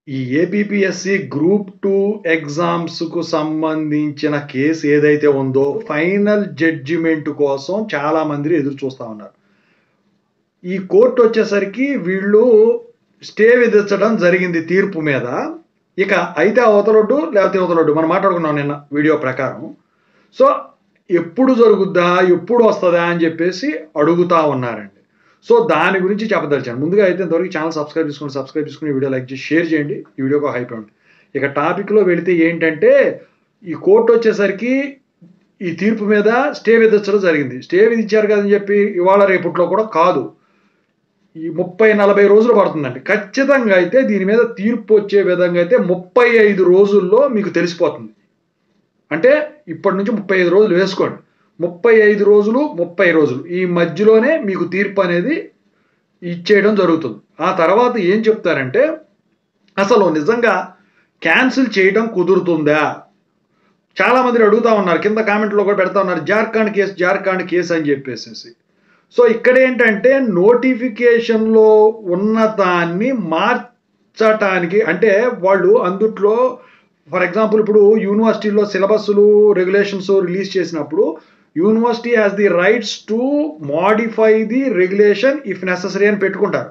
ఈ APPSC group 2 ఎగ్జామ్స్‌కు సంబంధించిన case ఏదైతే ఉందో, ఫైనల్ జడ్జిమెంట్ కోసం చాలా మంది ఎదురు చూస్తా ఉన్నారు. ఈ కోర్ట్ వచ్చేసరికి వీళ్ళు స్టే విధించడం జరిగింది తీర్పు మీద. ఇక అయితే అవతలొడ్డు లేకపోతే ఇవతలొడ్డు. మనం మాట్లాడుకున్నాం నిన్న వీడియో ప్రకారం. సో, ఎప్పుడు జరుగుద్దా? ఎప్పుడు వస్తదా? అని చెప్పేసి అడుగుతా ఉన్నారండి. సో, దాని గురించి చెప్పదలిచాను. ముందుగా అయితే ఇంతవరకు ఛానల్ సబ్స్క్రైబ్ చేసుకొని వీడియో లైక్ చేసి షేర్ చేయండి. ఈ వీడియోకి హైప్ ఇవ్వండి. ఇక టాపిక్‌లో వెళితే ఏంటంటే, ఈ కోర్ట్ వచ్చేసరికి ఈ తీర్పు మీద స్టే విధించడం జరిగింది. స్టే విధించారు కదని చెప్పి ఇవాళ రేపట్లో కూడా కాదు. ఈ 30, 40 రోజులు పడుతుందండి. ఖచ్చితంగా అయితే దీని మీద తీర్పు వచ్చే విధంగా అయితే 35 రోజుల్లో మీకు తెలిసిపోతుంది. అంటే ఇప్పటి నుంచి 35 రోజులు వేసుకోండి. 35 రోజులు, 30 రోజులు ఈ మధ్యలోనే మీకు తీర్పు అనేది ఇచ్చేయడం జరుగుతుంది. ఆ తర్వాత ఏం చెప్తారంటే, అసలు నిజంగా క్యాన్సిల్ చేయడం కుదురుతుందా? చాలామంది అడుగుతా ఉన్నారు. కింద కామెంట్‌లో కూడా పెడతా ఉన్నారు. జార్ఖండ్ కేసు అని చెప్పేసేసి. సో, ఇక్కడేంటంటే నోటిఫికేషన్‌లో ఉన్నదాన్ని మార్చటానికి అంటే వాళ్ళు అందుట్లో ఫర్ ఎగ్జాంపుల్ ఇప్పుడు యూనివర్సిటీలో సిలబస్‌లు, రెగ్యులేషన్స్ రిలీజ్ చేసినప్పుడు university has the rights to modify the regulation if necessary అని పెట్టుకుంటారు.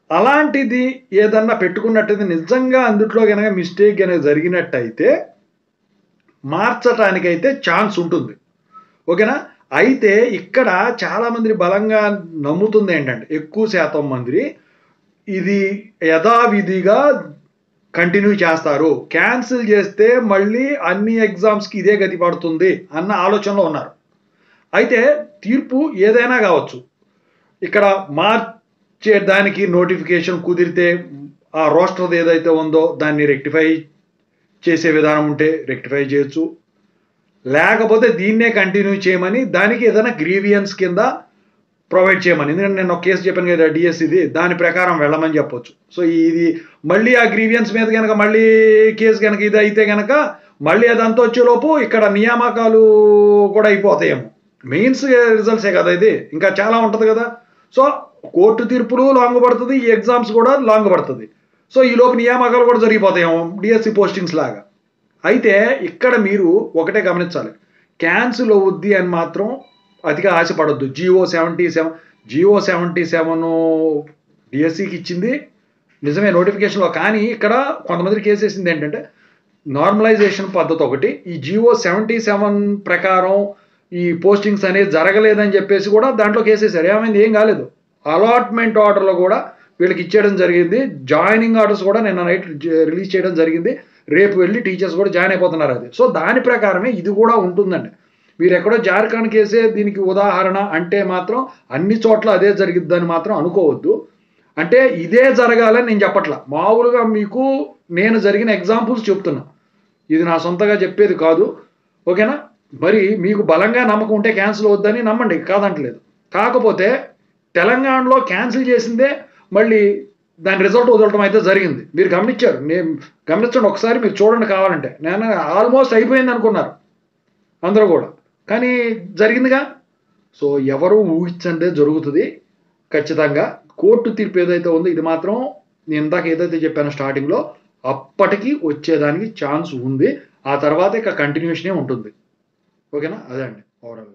అలాంటిది ఏదన్నా పెట్టుకున్నట్టయితే నిజంగా అందుట్లో గనక మిస్టేక్ గనక జరిగినట్టయితే మార్చటానికైతే ఛాన్స్ ఉంటుంది. ఓకేనా? అయితే ఇక్కడ చాలామంది బలంగా నమ్ముతుంది ఏంటంటే, ఎక్కువ శాతం మంది ఇది యథావిధిగా కంటిన్యూ చేస్తారు. క్యాన్సిల్ చేస్తే మళ్ళీ అన్ని ఎగ్జామ్స్‌కి ఇదే గతి పడుతుంది అన్న ఆలోచనలో ఉన్నారు. అయితే తీర్పు ఏదైనా కావచ్చు. ఇక్కడ మార్చేదానికి నోటిఫికేషన్ కుదిరితే ఆ రోస్టర్‌ది ఏదైతే ఉందో దాన్ని రెక్టిఫై చేసే విధానం ఉంటే రెక్టిఫై చేయొచ్చు. లేకపోతే దీన్నే కంటిన్యూ చేయమని దానికి ఏదైనా గ్రీవియన్స్ కింద ప్రొవైడ్ చేయమని. ఎందుకంటే నేను ఒక కేసు చెప్పాను కదా డీఎస్సీది, దాని ప్రకారం వెళ్ళమని చెప్పొచ్చు. సో, ఇది మళ్ళీ ఆ గ్రీవియన్స్ మీద గనక మళ్ళీ కేసు గనక ఇది అయితే గనక మళ్ళీ అదంతా వచ్చేలోపు ఇక్కడ నియామకాలు కూడా అయిపోతాయేమో. మెయిన్స్ రిజల్ట్సే కదా ఇది. ఇంకా చాలా ఉంటది కదా! సో, కోర్టు తీర్పులు లాంగ్ పడతది. ఈ ఎగ్జామ్స్ కూడా లాంగ్ పడతది. సో, ఈలోపు నియామకాలు కూడా జరిగిపోతాయేమో డీఎస్సీ పోస్టింగ్స్ లాగా. అయితే ఇక్కడ మీరు ఒకటే గమనించాలి. క్యాన్సిల్ అవుద్ది అని మాత్రం అతిగా ఆశపడొద్దు. జియో 77 డీఎస్సీకి ఇచ్చింది నిజమే నోటిఫికేషన్‌లో. కానీ ఇక్కడ కొంతమంది కేసేసింది ఏంటంటే, నార్మలైజేషన్ పద్ధతి ఒకటి. ఈ జియో 77 ప్రకారం ఈ పోస్టింగ్స్ అనేది జరగలేదని చెప్పేసి కూడా దాంట్లో కేసేసారు. ఏమైంది? ఏం కాలేదు. అలాట్‌మెంట్ ఆర్డర్‌లో కూడా వీళ్ళకి ఇచ్చేయడం జరిగింది. జాయినింగ్ ఆర్డర్స్ కూడా నిన్న నైట్ రిలీజ్ చేయడం జరిగింది. రేపు వెళ్లి టీచర్స్ కూడా జాయిన్ అయిపోతున్నారు అది. సో, దాని ప్రకారమే ఇది కూడా ఉంటుందండి. మీరెక్కడో జార్ఖండ్ కేసే దీనికి ఉదాహరణ అంటే మాత్రం అన్ని చోట్ల అదే జరిగిద్దని మాత్రం అనుకోవద్దు. అంటే ఇదే జరగాలని నేను చెప్పట్లా. మామూలుగా మీకు నేను జరిగిన ఎగ్జాంపుల్స్ చెప్తున్నా. ఇది నా సొంతగా చెప్పేది కాదు. ఓకేనా? మరి మీకు బలంగా నమ్మకం ఉంటే క్యాన్సిల్ అవుద్దని నమ్మండి. కాదంటలేదు. కాకపోతే తెలంగాణలో క్యాన్సిల్ చేసిందే మళ్ళీ దాని రిజల్ట్ వదలటం అయితే జరిగింది. మీరు గమనించారు. నేను గమనించండి ఒకసారి మీరు చూడండి కావాలంటే. నేను ఆల్మోస్ట్ అయిపోయింది అనుకున్నారు అందరూ కూడా. కానీ జరిగిందిగా. సో, ఎవరు ఊహించనిదే జరుగుతుంది ఖచ్చితంగా. కోర్టు తీర్పు ఏదైతే ఉందో ఇది మాత్రం నేను ఇందాక ఏదైతే చెప్పానో స్టార్టింగ్‌లో అప్పటికి వచ్చేదానికి ఛాన్స్ ఉంది. ఆ తర్వాత ఇక కంటిన్యూషనే ఉంటుంది. ఓకేనా? అదే అండి ఓవరాల్.